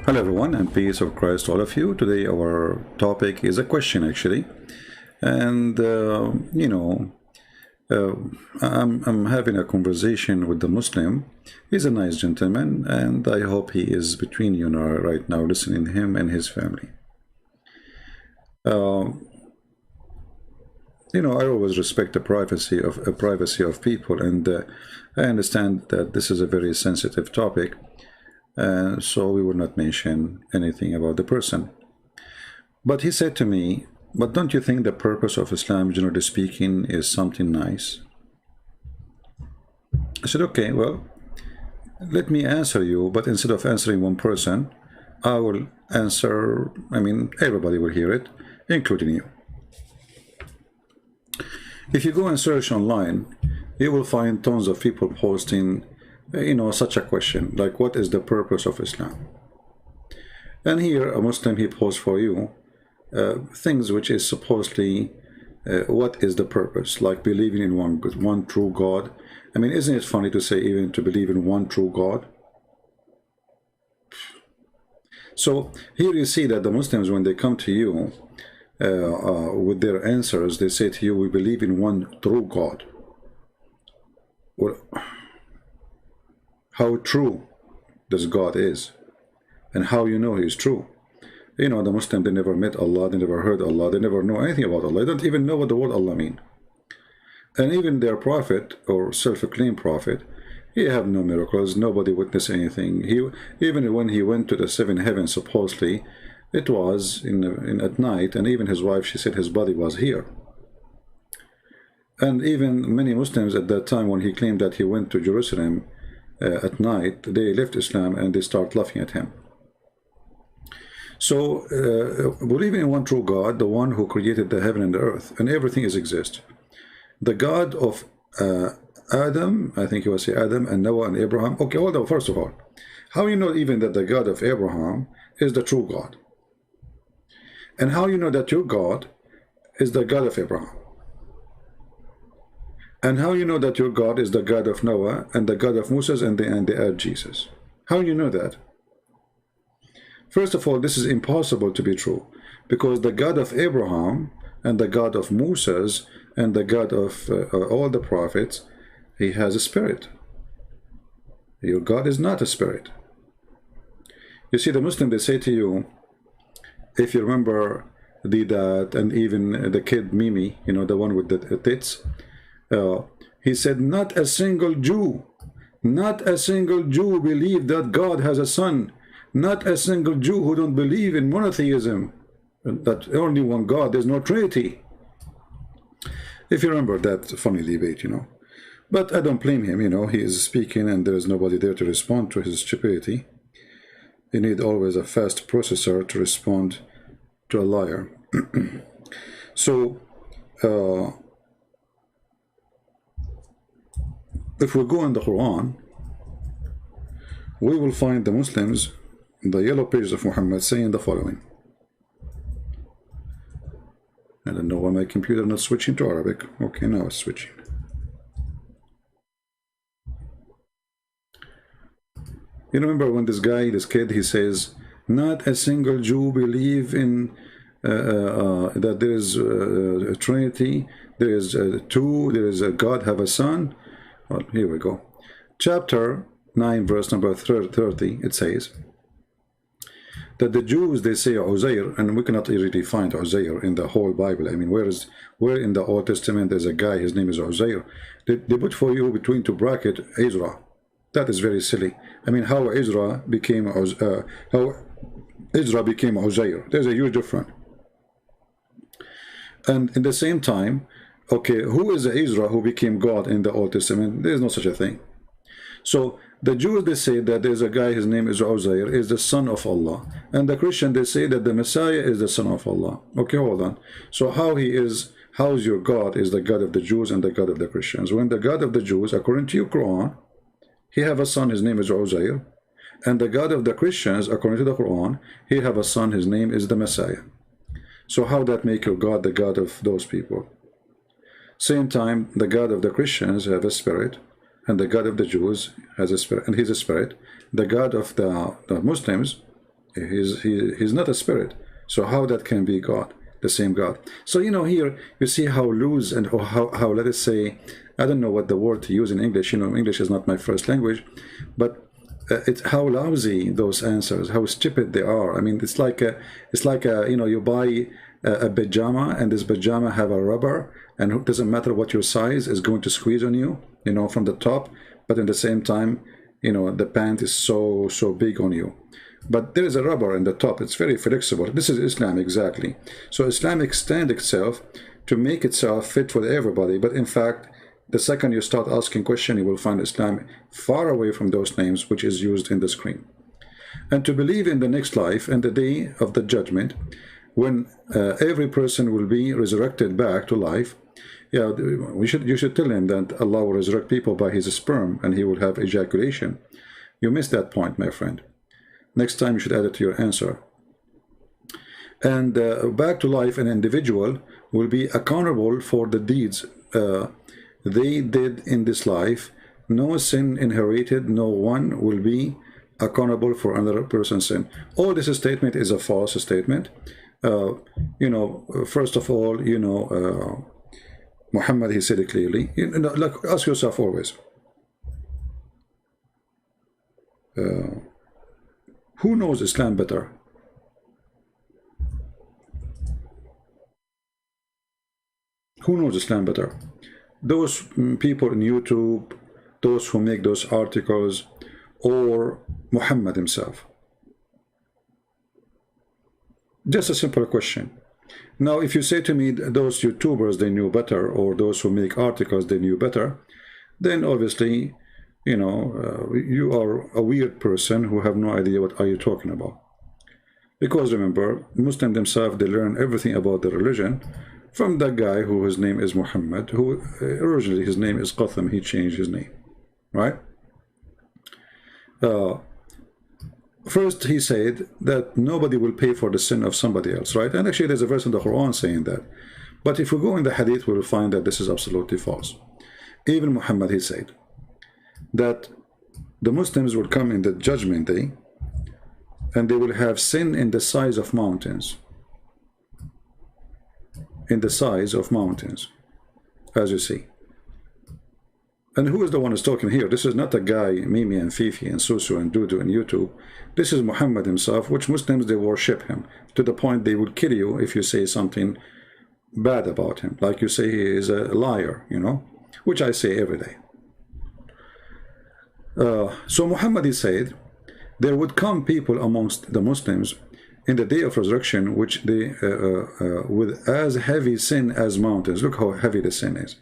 Hello everyone, and peace of Christ to all of you. Today our topic is a question actually, and uh, I'm having a conversation with the Muslim. He's a nice gentleman, and I hope he is between you now, right now, listening to him and his family. Uh, I always respect the privacy of people, and I understand that this is a very sensitive topic. So we will not mention anything about the person. But he said to me, but don't you think the purpose of Islam, generally speaking, is something nice? I said, okay, well, let me answer you, but instead of answering one person, I will answer, everybody will hear it, including you. If you go and search online, you will find tons of people posting such a question, like what is the purpose of Islam? And here a Muslim, he posts for you things which is supposedly what is the purpose, like believing in one true God. Isn't it funny to say even to believe in one true God? So here you see that the Muslims, when they come to you with their answers, they say to you, we believe in one true God. Well, how true does God is, and how you know he is true? The Muslim, they never met Allah, they never heard Allah, they never know anything about Allah, they don't even know what the word Allah mean. And even their prophet, or self-acclaimed prophet, he have no miracles, nobody witnessed anything. Even when he went to the seven heavens, supposedly, it was at night, and even his wife, she said his body was here. And even many Muslims at that time, when he claimed that he went to Jerusalem at night, they left Islam and they start laughing at him. So believing in one true God, the one who created the heaven and the earth, and everything exists. The God of Adam, I think he was Adam and Noah and Abraham. Okay, hold on, first of all, how you know even that the God of Abraham is the true God? And how you know that your God is the God of Abraham? And how you know that your God is the God of Noah and the God of Moses and the Jesus? How you know that? First of all, this is impossible to be true, because the God of Abraham and the God of Moses and the God of all the prophets, he has a spirit. Your God is not a spirit. You see, the Muslim, they say to you, if you remember that, and even the kid Mimi, the one with the tits, he said, not a single Jew believe that God has a son. Not a single Jew who don't believe in monotheism, that only one God, there's no Trinity. If you remember that funny debate, But I don't blame him, he is speaking and there is nobody there to respond to his stupidity. You need always a fast processor to respond to a liar. So, if we go in the Quran, we will find the Muslims, the yellow pages of Muhammad, saying the following. I don't know why my computer not switching to Arabic. Okay, now it's switching. You remember when this kid, he says, not a single Jew believe in that there is a Trinity, there is two, there is a God have a son. Well, here we go. Chapter 9, verse number 30, it says that the Jews, they say Uzair, and we cannot really find Uzair in the whole Bible. Where in the Old Testament there's a guy, his name is Uzair. They put for you between two brackets Ezra. That is very silly. How Ezra became Uzair. There's a huge difference. And in the same time, okay, who is Ezra who became God in the Old Testament? There is no such a thing. So the Jews, they say that there's a guy, his name is Uzair, is the son of Allah. And the Christian, they say that the Messiah is the son of Allah. Okay, hold on. So how is your God is the God of the Jews and the God of the Christians? When the God of the Jews, according to your Quran, he have a son, his name is Uzair. And the God of the Christians, according to the Quran, he have a son, his name is the Messiah. So how that make your God the God of those people? Same time, the God of the Christians have a spirit, and the God of the Jews has a spirit, and he's a spirit. The God of the Muslims He's not a spirit. So how that can be God, the same God? So, you know, here you see how loose and how let us say, I don't know what the word to use in English. You know, English is not my first language, but it's how lousy those answers, how stupid they are. I mean, it's like you know, you buy a pajama, and this pajama have a rubber, and it doesn't matter what your size is going to squeeze on you, you know, from the top, but at the same time, you know, the pant is so big on you. But there is a rubber in the top. It's very flexible. This is Islam exactly. So Islam extends itself to make itself fit for everybody. But in fact, the second you start asking questions, you will find Islam far away from those names which is used in the screen. And to believe in the next life and the day of the judgment, when every person will be resurrected back to life. Yeah, you should tell him that Allah will resurrect people by his sperm and he will have ejaculation. You missed that point, my friend. Next time you should add it to your answer. And back to life, an individual will be accountable for the deeds they did in this life. No sin inherited, no one will be accountable for another person's sin. All this statement is a false statement. You know, first of all, you know, Muhammad, he said it clearly. You know, like, ask yourself always, who knows Islam better? Who knows Islam better? Those people in YouTube, those who make those articles, or Muhammad himself? Just a simple question. Now, if you say to me those YouTubers, they knew better, or those who make articles, they knew better, then obviously, you know, you are a weird person who have no idea what are you talking about. Because remember, Muslims themselves, they learn everything about the religion from that guy who his name is Muhammad, who originally his name is Qatham, he changed his name, right? First, he said that nobody will pay for the sin of somebody else, right? And actually, there's a verse in the Quran saying that. But if we go in the Hadith, we will find that this is absolutely false. Even Muhammad, he said that the Muslims will come in the judgment day and they will have sin in the size of mountains. In the size of mountains, as you see. And who is the one who's talking here? This is not a guy, Mimi and Fifi and Susu and Dudu and YouTube. This is Muhammad himself, which Muslims, they worship him to the point they will kill you if you say something bad about him. Like you say he is a liar, you know, which I say every day. So Muhammad, he said, there would come people amongst the Muslims in the day of resurrection, which they, with as heavy sin as mountains. Look how heavy the sin is.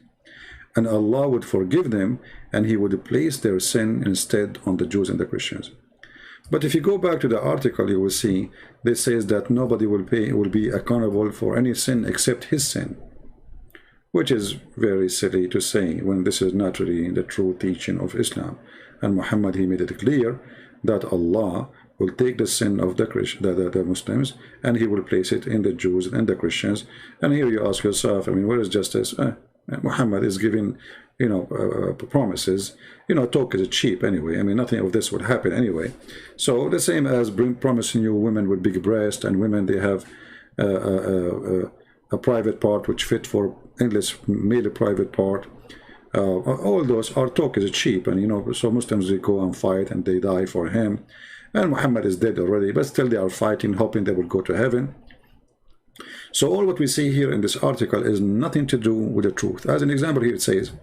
And Allah would forgive them, and he would place their sin instead on the Jews and the Christians. But if you go back to the article, you will see this says that nobody will be accountable for any sin except his sin, which is very silly to say when this is not really the true teaching of Islam. And Muhammad, he made it clear that Allah will take the sin of the Muslims and he will place it in the Jews and the Christians. And here you ask yourself, I mean, where is justice? Muhammad is giving, you know, promises. You know, talk is cheap anyway. I mean, nothing of this would happen anyway. So the same as promising you women with big breasts, and women, they have a private part which fit for English male private part. All those are talk is cheap, and you know, so Muslims, they go and fight and they die for him. And Muhammad is dead already, but still they are fighting, hoping they will go to heaven. So all what we see here in this article is nothing to do with the truth. As an example here, it says,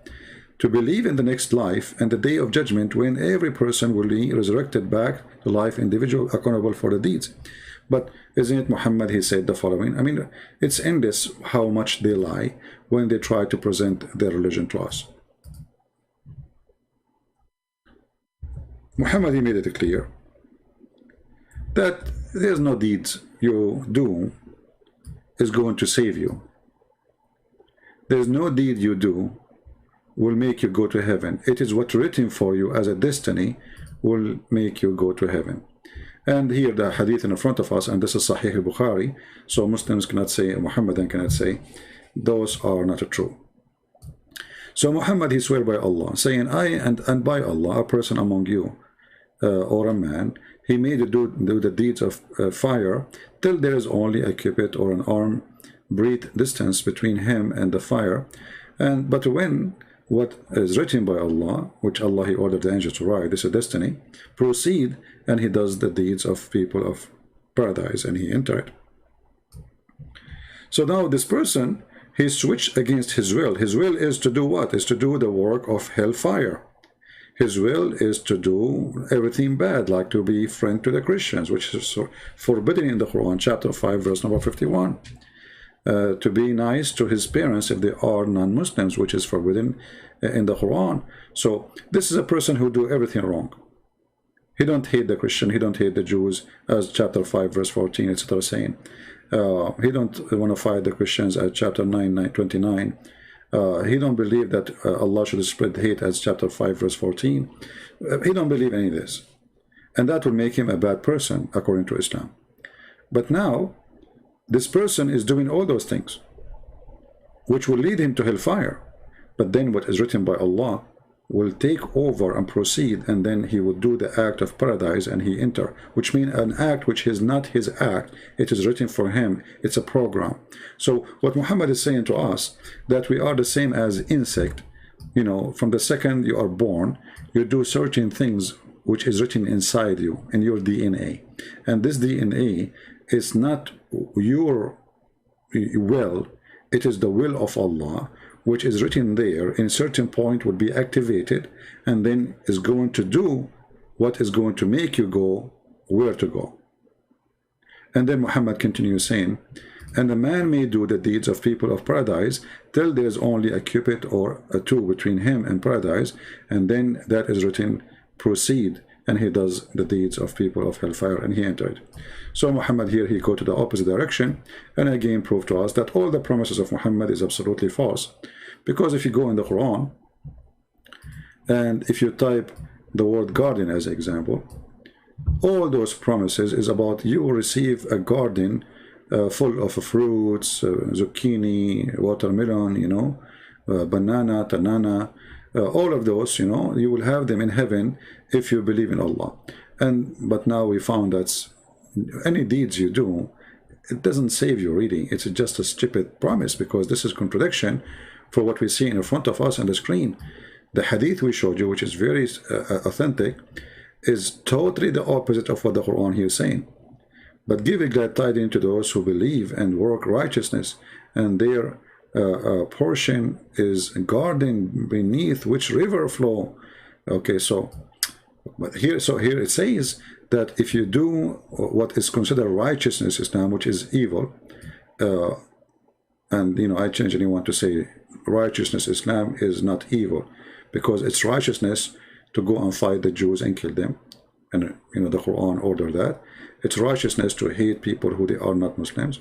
to believe in the next life and the day of judgment when every person will be resurrected back to life, individual accountable for the deeds. But isn't it Muhammad, he said the following? I mean, it's endless how much they lie when they try to present their religion to us. Muhammad, he made it clear that there's no deeds you do is going to save you. There's no deed you do will make you go to heaven. It is what's written for you as a destiny will make you go to heaven. And here the hadith in front of us, and this is Sahih Bukhari, so Muslims cannot say, Muhammadan cannot say, those are not true. So Muhammad, he swear by Allah, saying, I and by Allah, a person among you, or a man, he may do the deeds of fire till there is only a cubit or an arm breadth distance between him and the fire. But when what is written by Allah, which Allah he ordered the angels to write, this is destiny, proceed, and he does the deeds of people of paradise, and he entered. So now this person, he switched against his will. His will is to do what? Is to do the work of hellfire. His will is to do everything bad, like to be friend to the Christians, which is forbidden in the Quran, chapter 5, verse number 51. To be nice to his parents if they are non-Muslims, which is forbidden in the Quran. So this is a person who do everything wrong. He don't hate the Christian, he don't hate the Jews, as chapter 5, verse 14, etc. saying. He don't want to fight the Christians, as chapter 29. He don't believe that Allah should spread hate, as chapter 5, verse 14. He don't believe any of this. And that will make him a bad person, according to Islam. But now, this person is doing all those things, which will lead him to hellfire. But then what is written by Allah will take over and proceed, and then he will do the act of paradise, and he enter, which means an act which is not his act. It is written for him. It's a program. So what Muhammad is saying to us, that we are the same as insect. You know, from the second you are born, you do certain things which is written inside you, in your DNA. And this DNA is not your will, it is the will of Allah, which is written there. In a certain point would be activated, and then is going to do what is going to make you go where to go. And then Muhammad continues saying, and a man may do the deeds of people of paradise till there is only a cubit or a two between him and paradise, and then that is written, proceed, and he does the deeds of people of hellfire, and he entered. So Muhammad here, he go to the opposite direction, and again prove to us that all the promises of Muhammad is absolutely false. Because if you go in the Quran, and if you type the word garden as an example, all those promises is about you will receive a garden full of fruits, zucchini, watermelon, you know, banana, tanana, all of those, you know, you will have them in heaven if you believe in Allah. But now we found that any deeds you do, it doesn't save your reading. It's just a stupid promise, because this is contradiction for what we see in front of us on the screen. The hadith we showed you, which is very authentic, is totally the opposite of what the Quran here is saying. But give a glad tidings to those who believe and work righteousness, and their portion is garden beneath which river flow. Okay, so here it says that if you do what is considered righteousness Islam, which is evil, and you know, I change anyone to say righteousness Islam is not evil, because it's righteousness to go and fight the Jews and kill them, and you know the Quran ordered that. It's righteousness to hate people who they are not Muslims,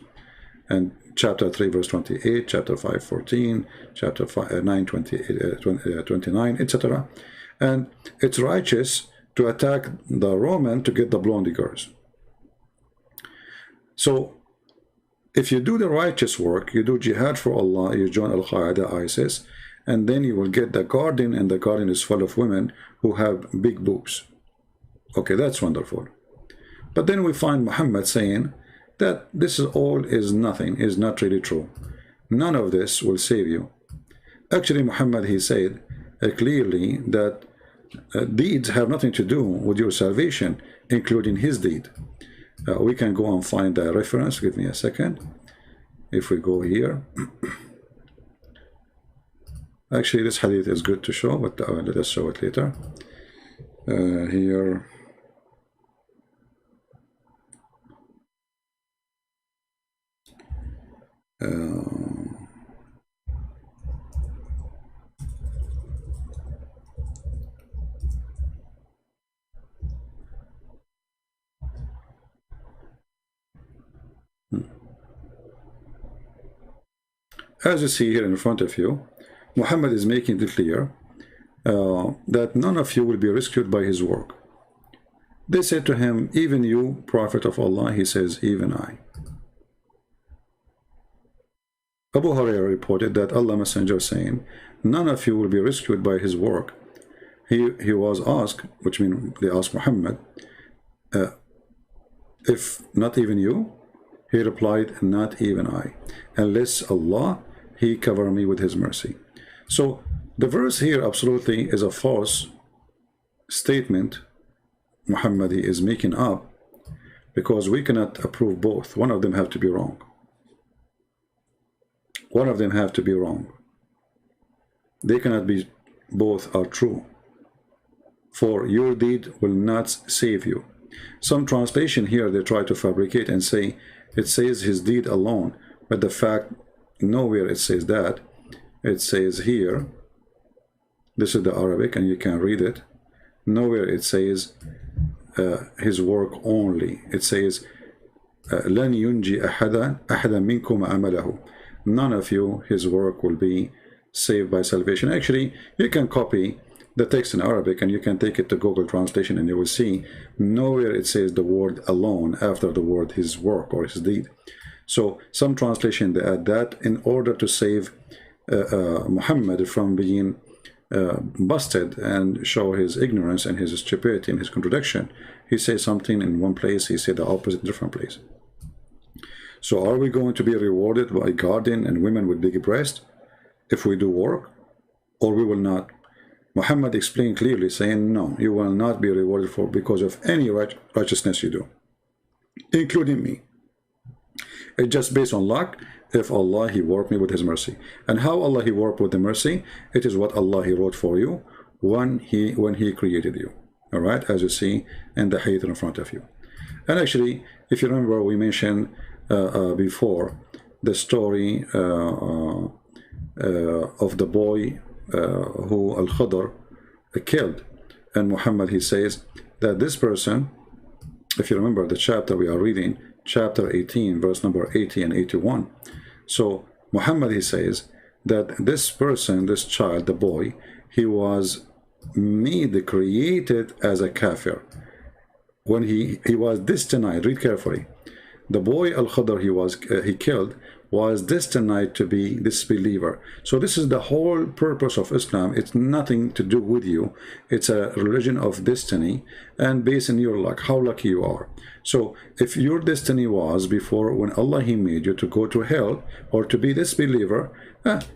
and chapter 3 verse 28, chapter 5 14, chapter 5, 9 29, etc. And it's righteous to attack the Roman to get the blondie girls. So if you do the righteous work, you do jihad for Allah, you join Al-Qaeda, ISIS, and then you will get the garden, and the garden is full of women who have big boobs. Okay, that's wonderful. But then we find Muhammad saying that this is all is nothing, is not really true. None of this will save you. Actually, Muhammad, he said clearly that deeds have nothing to do with your salvation, including his deed. We can go and find the reference. Give me a second. If we go here. Actually, this hadith is good to show, but let us show it later. Here. As you see here in front of you, Muhammad is making it clear that none of you will be rescued by his work. They said to him, even you, Prophet of Allah, he says, even I. Abu Hurairah reported that Allah Messenger saying, none of you will be rescued by his work. he was asked, which means they asked Muhammad, if not even you? He replied, not even I, unless Allah, he cover me with his mercy. So the verse here absolutely is a false statement Muhammad is making up, because we cannot approve both. One of them have to be wrong. One of them have to be wrong. They cannot be both are true. For your deed will not save you. Some translation here they try to fabricate and say it says his deed alone, but the fact nowhere it says that. It says here, this is the Arabic and you can read it, nowhere it says his work only. It says لن ينجي أحدا منكم عمله. None of you, his work will be saved by salvation. Actually, you can copy the text in Arabic and you can take it to Google Translation and you will see nowhere it says the word alone after the word his work or his deed. So some translation they add that in order to save Muhammad from being busted and show his ignorance and his stupidity and his contradiction. He says something in one place, he said the opposite in a different place. So are we going to be rewarded by garden and women with big breasts if we do work, or we will not? Muhammad explained clearly, saying no, you will not be rewarded for because of any righteousness you do, including me. It's just based on luck. If Allah he worked me with his mercy, and how Allah he worked with the mercy, it is what Allah he wrote for you when he created you. All right, as you see in the hadith in front of you. And actually, if you remember, we mentioned before the story of the boy who Al-Khadr killed, and Muhammad he says that this person, if you remember the chapter we are reading, chapter 18 verse number 80 and 81. So Muhammad he says that this person, this child, the boy, he was created as a kafir. When he was destined, read carefully, the boy Al-Khadr he killed was destined to be disbeliever. So this is the whole purpose of Islam. It's nothing to do with you. It's a religion of destiny and based on your luck, how lucky you are. So if your destiny was before when Allah he made you to go to hell or to be disbeliever,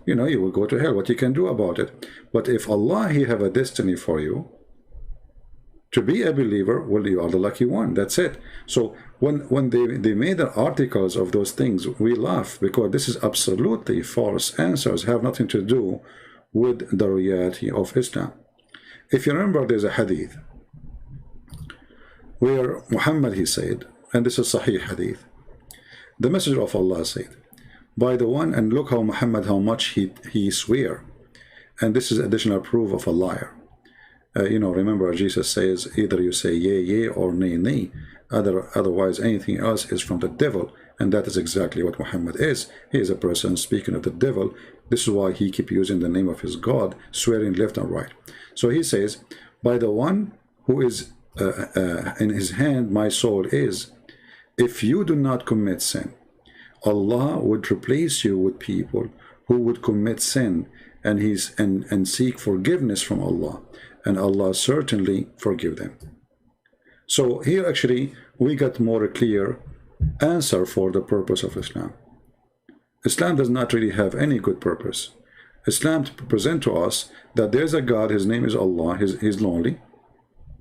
you know, you will go to hell. What you can do about it? But if Allah he have a destiny for you to be a believer, well, you are the lucky one. That's it. So when they made the articles of those things, we laugh because this is absolutely false answers, have nothing to do with the reality of Islam. If you remember, there's a hadith where Muhammad he said, and this is Sahih hadith, the Messenger of Allah said, by the one, and look how Muhammad, how much he swear, and this is additional proof of a liar. You know, remember Jesus says either you say yea, yea, or nay, nay. Otherwise anything else is from the devil, and that is exactly what Muhammad is. He is a person speaking of the devil. This is why he keep using the name of his God, swearing left and right. So he says, by the one who is in his hand my soul is, if you do not commit sin, Allah would replace you with people who would commit sin and seek forgiveness from Allah, and Allah certainly forgive them. So here actually we got more clear answer for the purpose of Islam. Islam does not really have any good purpose. Islam to present to us that there's a God, his name is Allah, he's lonely,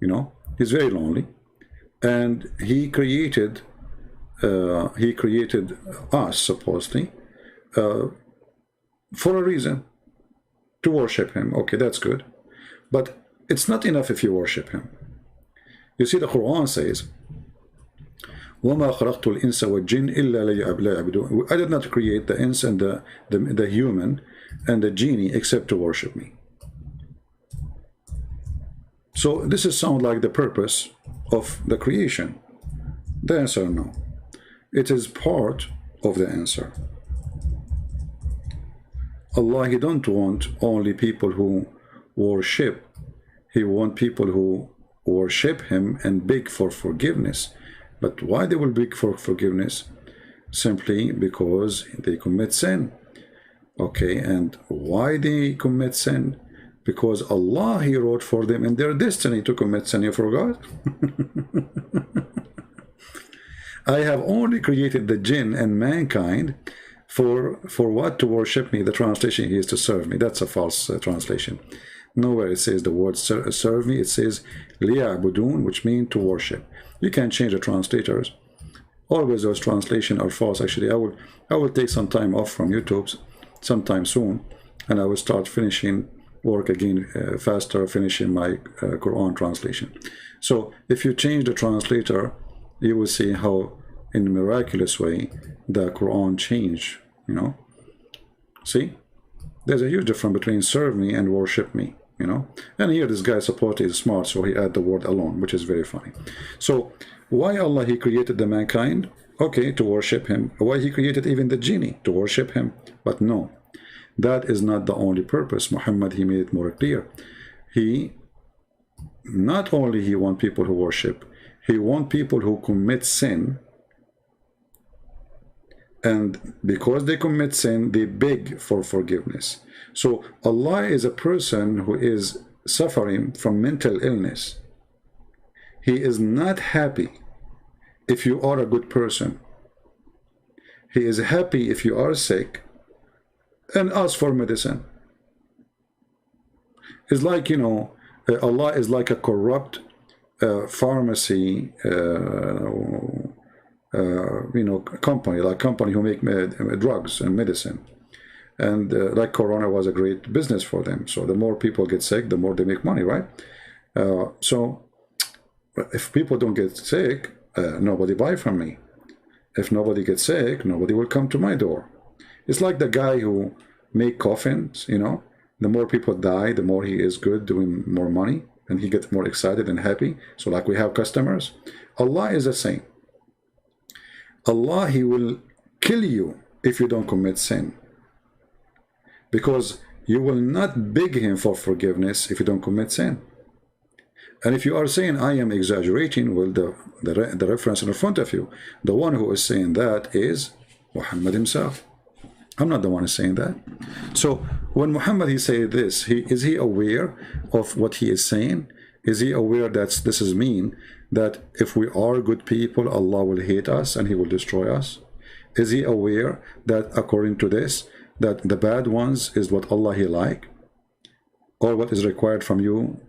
you know, he's very lonely, and he created us supposedly for a reason, to worship him. Okay, that's good, but it's not enough if you worship him. You see, the Quran says, وَمَا خَلَقْتُ الْإِنسَ وَالْجِنَّ إِلَّا لِيَعْبُدُونِ. I did not create the ins and the human and the genie except to worship me. So this is sound like the purpose of the creation. The answer, no. It is part of the answer. Allah, he don't want only people who worship. He wants people who worship him and beg for forgiveness. But why they will beg for forgiveness? Simply because they commit sin. Okay, and why they commit sin? Because Allah, He wrote for them in their destiny to commit sin. You forgot? I have only created the jinn and mankind for what? To worship me. The translation here is to serve me. That's a false translation. Nowhere it says the word serve me. It says liya'budun, which means to worship. You can change the translators. Always those translations are false. Actually, I will take some time off from YouTube sometime soon, and I will start finishing work again faster, finishing my Quran translation. So if you change the translator, you will see how in a miraculous way the Quran changed, you know. See, there's a huge difference between serve me and worship me, you know. And here this guy supposedly is smart, so he added the word alone, which is very funny. So why Allah, He created the mankind? Okay, to worship Him. Why He created even the genie? To worship Him. But no, that is not the only purpose. Muhammad, he made it more clear. He not only he want people who worship, he want people who commit sin, and because they commit sin, they beg for forgiveness. So Allah is a person who is suffering from mental illness. He is not happy if you are a good person. He is happy if you are sick and ask for medicine. It's like, you know, Allah is like a corrupt pharmacy, you know, company who make drugs and medicine. And like Corona was a great business for them. So the more people get sick, the more they make money, right? So if people don't get sick, nobody buy from me. If nobody gets sick, nobody will come to my door. It's like the guy who make coffins, you know. The more people die, the more he is good, doing more money, and he gets more excited and happy. So like we have customers. Allah is the same. Allah, He will kill you if you don't commit sin. Because you will not beg Him for forgiveness if you don't commit sin. And if you are saying, I am exaggerating, well, the reference in front of you, the one who is saying that is Muhammad himself. I'm not the one who's saying that. So when Muhammad, he say this, is he aware of what he is saying? Is he aware that this is mean, that if we are good people, Allah will hate us and He will destroy us? Is he aware that according to this, that the bad ones is what Allah He like? Or what is required from you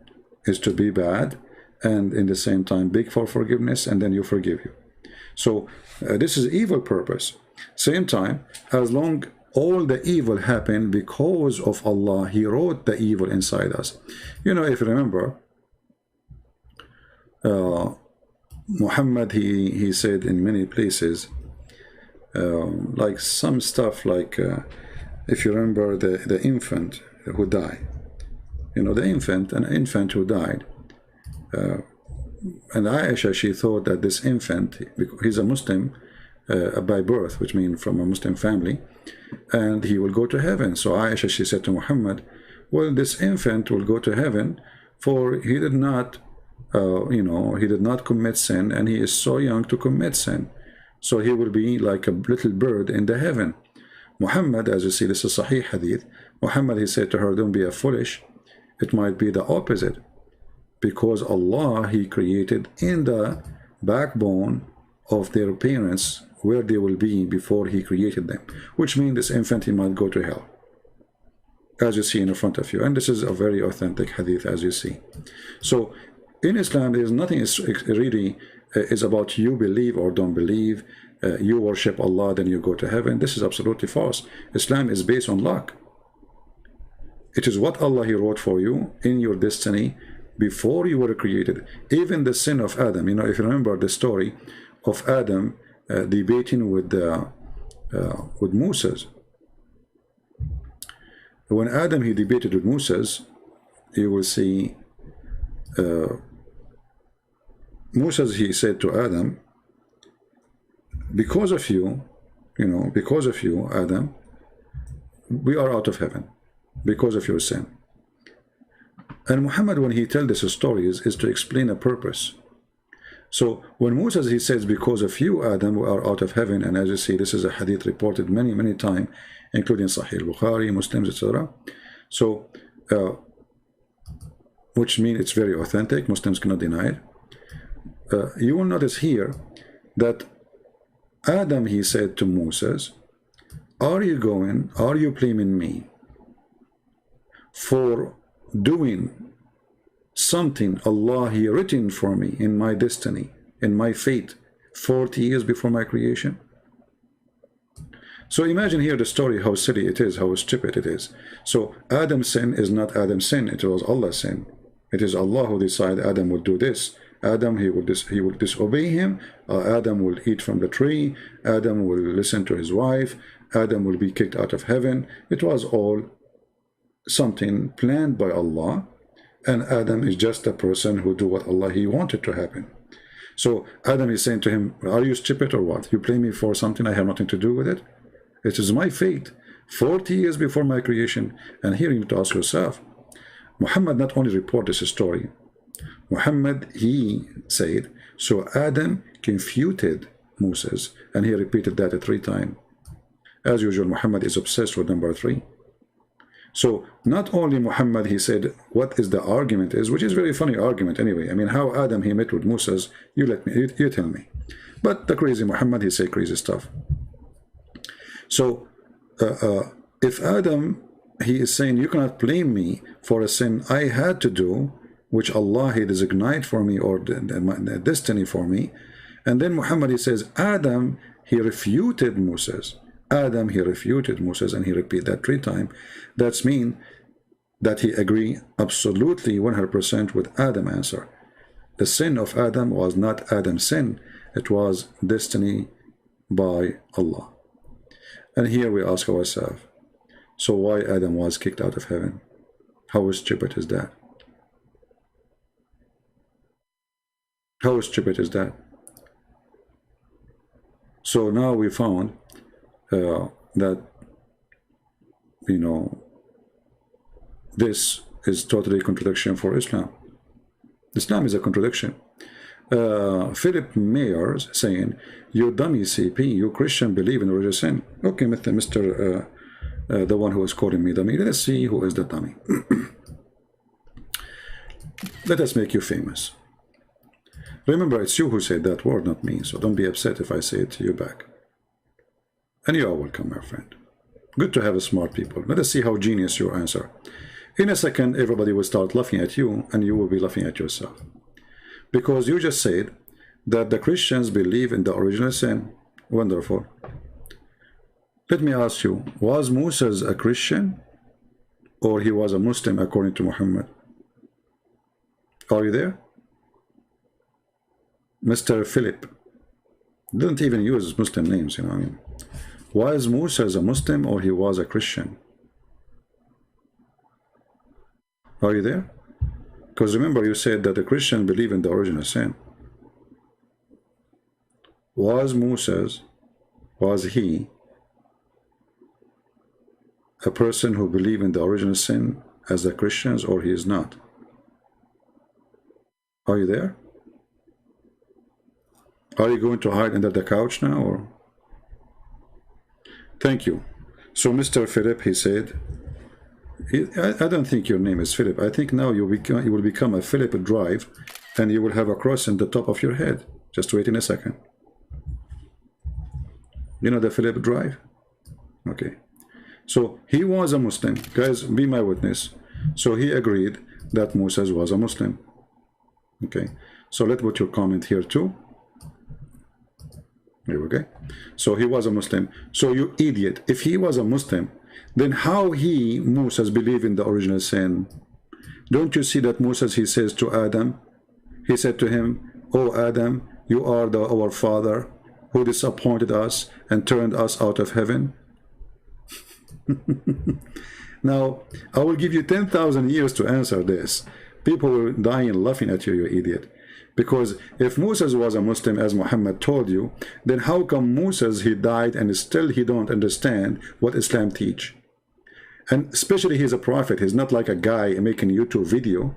is to be bad and in the same time beg for forgiveness, and then you forgive you. So this is evil purpose. Same time, as long all the evil happened because of Allah, He wrote the evil inside us. You know, if you remember, Muhammad, he said in many places, like some stuff like, if you remember the infant who died, you know, an infant who died, and Aisha, she thought that this infant, he's a Muslim by birth, which means from a Muslim family, and he will go to heaven. So Aisha, she said to Muhammad, well, this infant will go to heaven, for he did not, you know, he did not commit sin, and he is so young to commit sin. So he will be like a little bird in the heaven. Muhammad, as you see, this is Sahih Hadith, Muhammad, he said to her, don't be a foolish. It might be the opposite. Because Allah, He created in the backbone of their parents where they will be before He created them. Which means this infant, he might go to hell. As you see in front of you. And this is a very authentic hadith, as you see. So in Islam, there is nothing really is about you believe or don't believe. You worship Allah, then you go to heaven. This is absolutely false. Islam is based on luck. It is what Allah He wrote for you in your destiny before you were created. Even the sin of Adam, you know, if you remember the story of Adam debating with Moses. When Adam, he debated with Moses, you will see Moses, he said to Adam, because of you, you know, because of you, Adam, we are out of heaven, because of your sin. And Muhammad, when he tells this story, is to explain a purpose. So when Moses, he says, because of you, Adam, we are out of heaven, and as you see, this is a hadith reported many times, including Sahih Bukhari, Muslims, etc. So which means it's very authentic. Muslims cannot deny it. You will notice here that Adam, he said to Moses, are you blaming me for doing something Allah he written for me in my destiny, in my fate, 40 years before my creation? So imagine here the story, how silly it is, how stupid it is. So Adam's sin is not Adam's sin, it was Allah's sin. It is Allah who decided Adam would do this. Adam, he will disobey him. Adam will eat from the tree. Adam will listen to his wife. Adam will be kicked out of heaven. It was all something planned by Allah, and Adam is just a person who do what Allah he wanted to happen. So Adam is saying to him, are you stupid or what? You blame me for something I have nothing to do with it? It is my fate, 40 years before my creation. And here you need to ask yourself, Muhammad not only reported this story, Muhammad, he said, so Adam confuted Moses, and he repeated that 3 times. As usual, Muhammad is obsessed with number 3. So not only Muhammad, he said, what is the argument is, which is very funny argument anyway. I mean, how Adam, he met with Moses, you tell me. But the crazy Muhammad, he say crazy stuff. So if Adam, he is saying, you cannot blame me for a sin I had to do, which Allah he designated for me, or the destiny for me. And then Muhammad, he says, Adam, he refuted Moses. Adam, he refuted Moses, and he repeated that 3 times. That's mean that he agree absolutely 100% with Adam's answer. The sin of Adam was not Adam's sin. It was destiny by Allah. And here we ask ourselves, so why Adam was kicked out of heaven? How stupid is that? How stupid is that? So now we found that, you know, this is totally contradiction for Islam. Islam is a contradiction. Philip Mayers saying, you dummy CP, you Christian believe in original sin. Okay, Mr. The one who is calling me dummy. Let's see who is the dummy. Let us make you famous. Remember, it's you who said that word, not me, so don't be upset if I say it to you back. And you are welcome, my friend. Good to have smart people. Let us see how genius your answer. In a second, everybody will start laughing at you, and you will be laughing at yourself. Because you just said that the Christians believe in the original sin. Wonderful. Let me ask you, was Moses a Christian? Or he was a Muslim according to Muhammad? Are you there? Mr. Philip didn't even use Muslim names, you know what I mean. Was Moses a Muslim or he was a Christian? Are you there? Because remember, you said that the Christians believe in the original sin. Was Moses, was he a person who believed in the original sin as the Christians, or he is not? Are you there? Are you going to hide under the couch now, or? Thank you. So Mr. Philip, he said, I don't think your name is Philip. I think now you will become a Philip Drive, and you will have a cross in the top of your head. Just wait in a second. You know the Philip Drive? Okay. So he was a Muslim. Guys, be my witness. So he agreed that Moses was a Muslim. Okay. So let's put your comment here too. Here we go. So he was a Muslim. So you idiot. If he was a Muslim, then how Moses, believed in the original sin? Don't you see that Moses, he says to Adam, he said to him, oh Adam, you are our father who disappointed us and turned us out of heaven. Now, I will give you 10,000 years to answer this. People will die and laughing at you, you idiot. Because if Moses was a Muslim, as Muhammad told you, then how come Moses, he died and still he don't understand what Islam teach? And especially he's a prophet. He's not like a guy making YouTube video.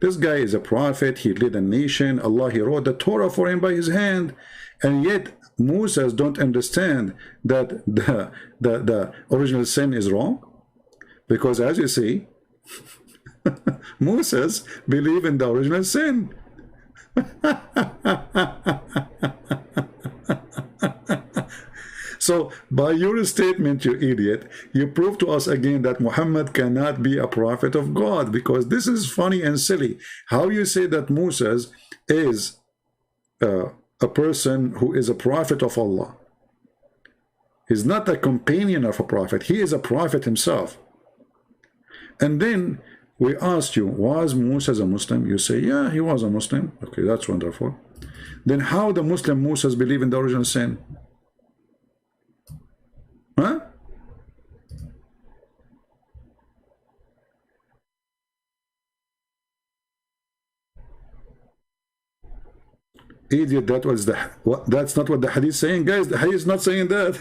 This guy is a prophet. He led a nation. Allah, he wrote the Torah for him by his hand. And yet Moses don't understand that the original sin is wrong. Because as you see, Moses believed in the original sin. So, by your statement, you idiot, you prove to us again that Muhammad cannot be a prophet of God, because this is funny and silly. How you say that Moses is a person who is a prophet of Allah? He's not a companion of a prophet. He is a prophet himself. And then we asked you, was Moses a Muslim? You say, yeah, he was a Muslim. Okay, that's wonderful. Then how the Muslim Moses believe in the original sin? Huh? Idiot, that was that's not what the hadith is saying, guys. The hadith is not saying that.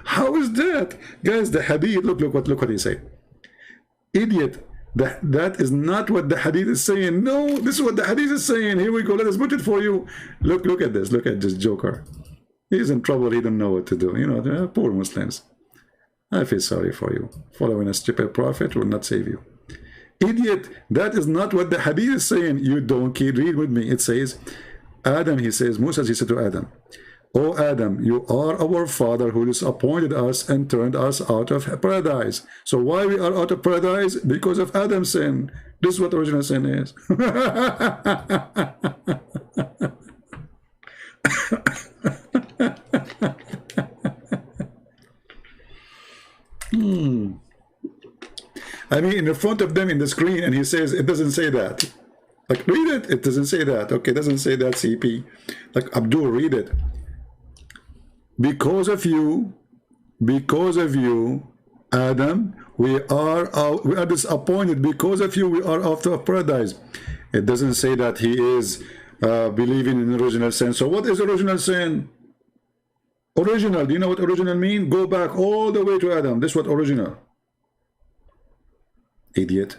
How is that, guys? The hadith, look what he say. Idiot, that is not what the hadith is saying. No, this is what the hadith is saying. Here we go, let us put it for you. Look at this, look at this joker. He's in trouble, he don't know what to do. You know, poor Muslims. I feel sorry for you. Following a stupid prophet will not save you. Idiot, that is not what the hadith is saying. You donkey, read with me. It says, Adam, he says, Moses, he said to Adam, "O Adam, you are our father who disappointed us and turned us out of paradise." So why we are out of paradise? Because of Adam's sin. This is what original sin is. I mean, in front of them in the screen, and he says, it doesn't say that. Like, read it. It doesn't say that. Okay, it doesn't say that, CP. Like, Abdul, read it. Because of you, Adam, we are disappointed. Because of you, we are out of paradise. It doesn't say that he is believing in original sin. So what is original sin? Original, do you know what original mean? Go back all the way to Adam. This is what original. Idiot.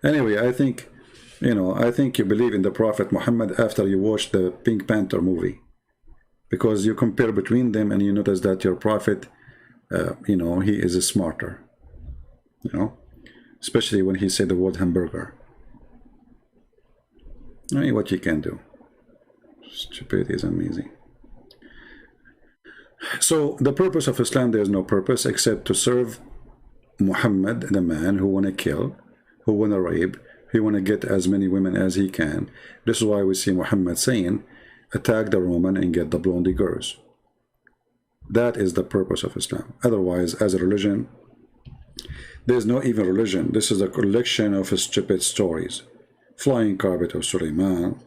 Anyway, I think, you know, I think you believe in the Prophet Muhammad after you watch the Pink Panther movie, because you compare between them and you notice that your Prophet, you know, he is smarter, you know, especially when he said the word hamburger. I mean, what you can do. Stupidity is amazing. So the purpose of Islam, there is no purpose except to serve Muhammad, the man who want to kill, who want to rape, who want to get as many women as he can. This is why we see Muhammad saying, attack the Roman and get the blondie girls. That is the purpose of Islam. Otherwise, as a religion, there is no even religion. This is a collection of stupid stories. Flying carpet of Suleiman.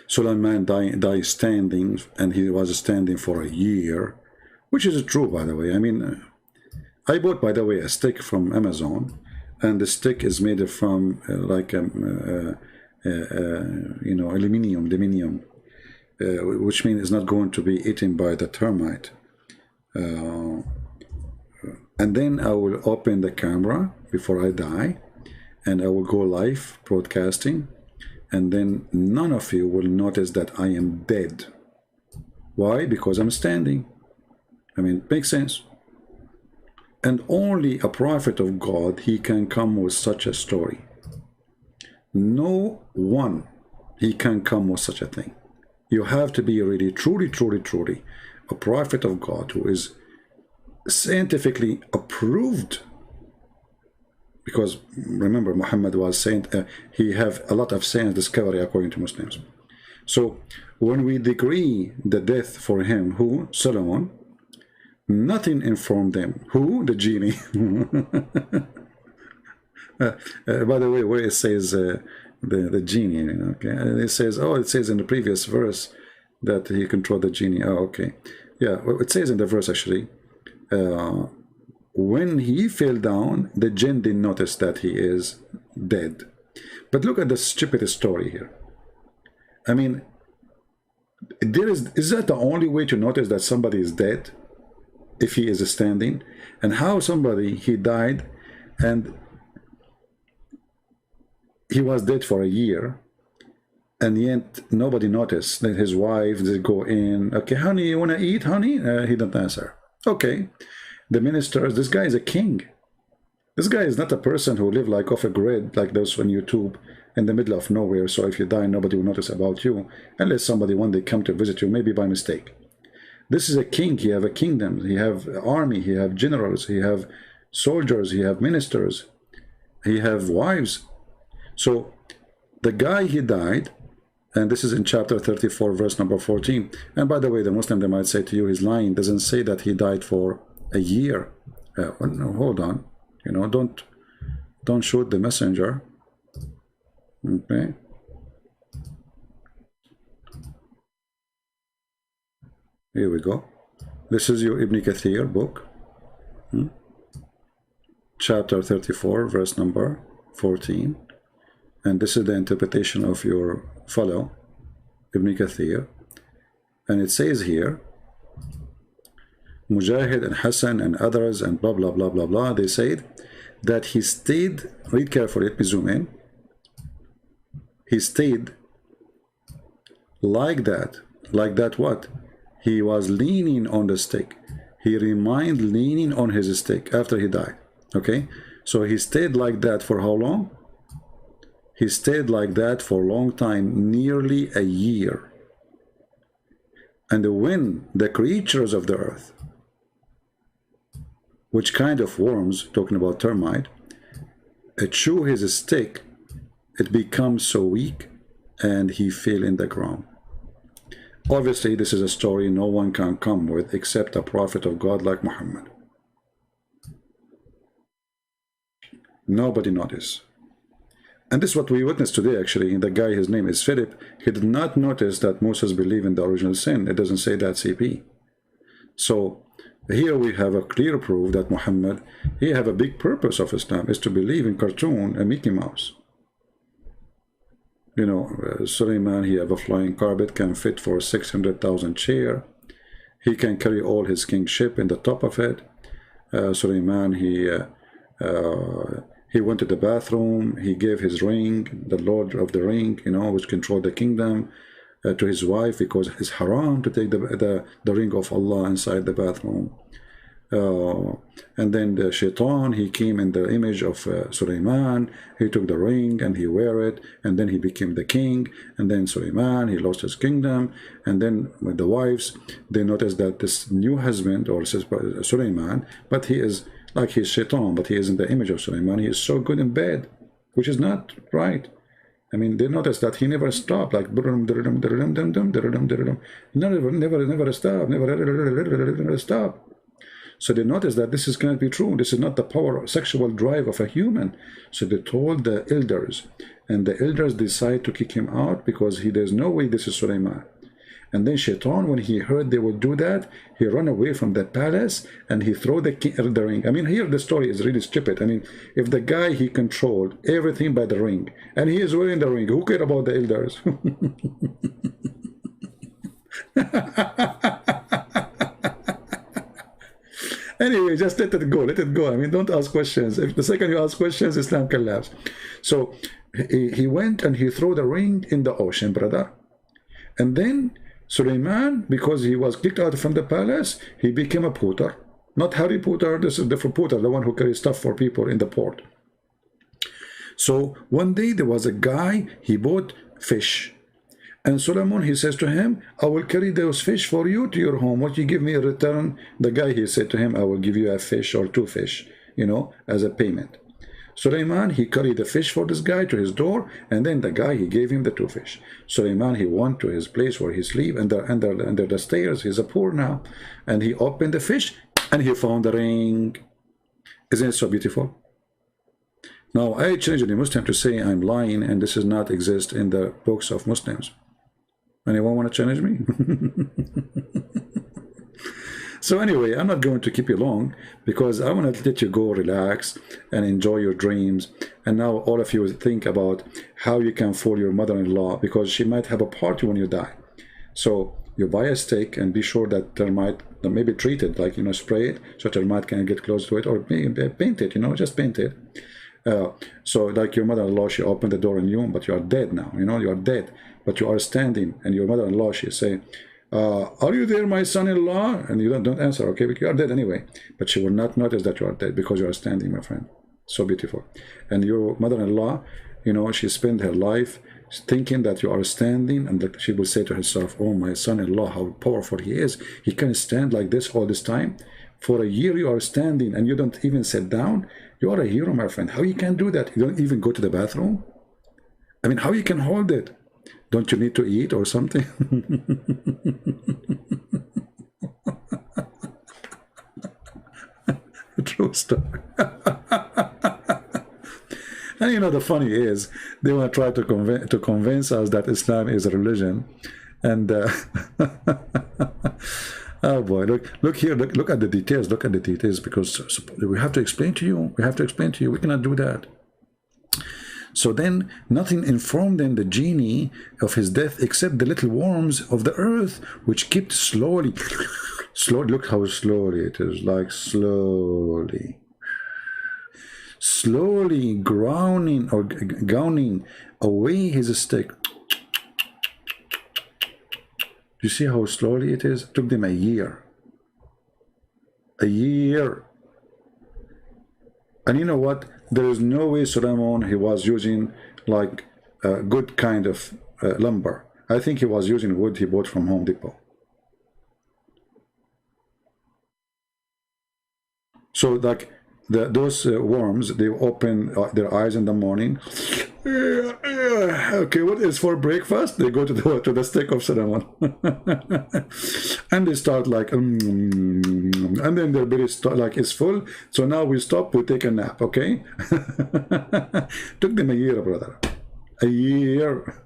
Suleiman died standing, and he was standing for a year, which is true, by the way. I mean, I bought, by the way, a stick from Amazon, and the stick is made from you know, aluminium, which means it's not going to be eaten by the termite. And then I will open the camera before I die, and I will go live broadcasting, and then none of you will notice that I am dead. Why? Because I'm standing. I mean, it makes sense. And only a prophet of God, he can come with such a story. No one, he can come with such a thing. You have to be really, truly a prophet of God who is scientifically approved. Because remember, Muhammad was saying he have a lot of science discovery according to Muslims. So when we decree the death for him, who? Solomon, nothing informed them. Who? The genie. By the way, where it says the genie, okay, it says, oh, it says in the previous verse that he controlled the genie. Oh, okay, yeah, well, it says in the verse actually, when he fell down, the jinn didn't notice that he is dead. But look at the stupid story here. I mean, is that the only way to notice that somebody is dead? If he is standing? And how somebody, he died and he was dead for a year, and yet nobody noticed that his wife did go in, okay, honey, you want to eat, honey? He didn't answer. Okay, the ministers. This guy is a king. This guy is not a person who live like off a grid like those on YouTube in the middle of nowhere. So if you die, nobody will notice about you unless somebody one day come to visit you, maybe by mistake. This is a king. He have a kingdom. He have army. He have generals. He have soldiers. He have ministers. He have wives. So the guy, he died, and this is in chapter 34, verse number 14. And by the way, the Muslim, they might say to you, he's lying. Doesn't say that he died for a year. No, hold on. You know, don't shoot the messenger. Okay. Here we go. This is your Ibn Kathir book. Chapter 34, verse number 14. And this is the interpretation of your fellow, Ibn Kathir. And it says here, Mujahid and Hassan and others and blah, blah, blah, blah, blah, they said that he stayed, read carefully, let me zoom in. He stayed like that what? He was leaning on the stick. He remained leaning on his stick after he died. Okay? So he stayed like that for how long? He stayed like that for a long time, nearly a year. And when the creatures of the earth, which kind of worms, talking about termite, chew his stick, it becomes so weak and he fell in the ground. Obviously, this is a story no one can come with except a prophet of God like Muhammad. Nobody noticed. And this is what we witnessed today, actually. The guy, his name is Philip. He did not notice that Moses believed in the original sin. It doesn't say that CP. So here we have a clear proof that Muhammad, he have a big purpose of Islam, is to believe in cartoon and Mickey Mouse. You know, Suleiman, he have a flying carpet, can fit for 600,000 chair. He can carry all his kingship in the top of it. Suleiman, he went to the bathroom, he gave his ring, the Lord of the Ring, you know, which controlled the kingdom, to his wife, because it's haram to take the ring of Allah inside the bathroom. And then the shaitan, he came in the image of Suleiman, he took the ring and he wear it, and then he became the king. And then Suleiman, he lost his kingdom. And then with the wives, they noticed that this new husband, or Suleiman, but he is like he's shaitan, but he is in the image of Suleiman. He is so good in bed, which is not right. I mean, they noticed that he never stopped, like never stop, never stop. So they noticed that this cannot be true. This is not the power, sexual drive of a human. So they told the elders, and the elders decide to kick him out because there's no way this is Suleiman. And then Shaitan, when he heard they would do that, he ran away from the palace and he threw the ring. I mean, here the story is really stupid. I mean, if the guy, he controlled everything by the ring, and he is wearing the ring, who cared about the elders? Anyway, just let it go, let it go. I mean, don't ask questions. If the second you ask questions, Islam collapse. So he went and he threw the ring in the ocean, brother. And then Suleiman, because he was kicked out from the palace, he became a porter. Not Harry Potter, this is different porter, the one who carries stuff for people in the port. So one day there was a guy, he bought fish. And Solomon, he says to him, I will carry those fish for you to your home. What you give me in return? The guy, he said to him, I will give you a fish or 2 fish, you know, as a payment. Suleiman, he carried the fish for this guy to his door, and then the guy, he gave him the 2 fish. Suleiman, he went to his place where he sleep, under the stairs. He's a poor now. And he opened the fish, and he found the ring. Isn't it so beautiful? Now, I challenge the Muslim to say I'm lying, and this does not exist in the books of Muslims. Anyone want to challenge me? So anyway, I'm not going to keep you long because I want to let you go relax and enjoy your dreams. And now all of you think about how you can fool your mother-in-law, because she might have a party when you die. So you buy a steak and be sure that termite, maybe treat it, like, you know, spray it so termite can get close to it, or paint it, you know, just paint it. So like your mother-in-law, she opened the door on you, but you are dead now, you know, you are dead, but you are standing, and your mother-in-law, she say, are you there, my son-in-law? And you don't answer, okay, but you are dead anyway. But she will not notice that you are dead because you are standing, my friend. So beautiful. And your mother-in-law, you know, she spent her life thinking that you are standing, and that she will say to herself, oh, my son-in-law, how powerful he is. He can stand like this all this time. For a year you are standing and you don't even sit down. You are a hero, my friend. How you can do that? You don't even go to the bathroom? I mean, how you can hold it? Don't you need to eat or something? True story. And you know, the funny is, they want to try to convince us that Islam is a religion. And oh boy, look here, look at the details, look at the details, because we have to explain to you, we cannot do that. So then nothing informed then the genie of his death except the little worms of the earth, which kept slowly, look how slowly it is, like slowly grounding or gowning away his stick. You see how slowly it is? It took them a year. A year. And you know what? There is no way Solomon, he was using like a good kind of lumber. I think he was using wood he bought from Home Depot. So like those worms, they open their eyes in the morning. Okay, what is for breakfast? They go to the stick of Solomon. And they start like and then their belly like is full. So now we stop, we take a nap, okay? Took them a year, brother. A year.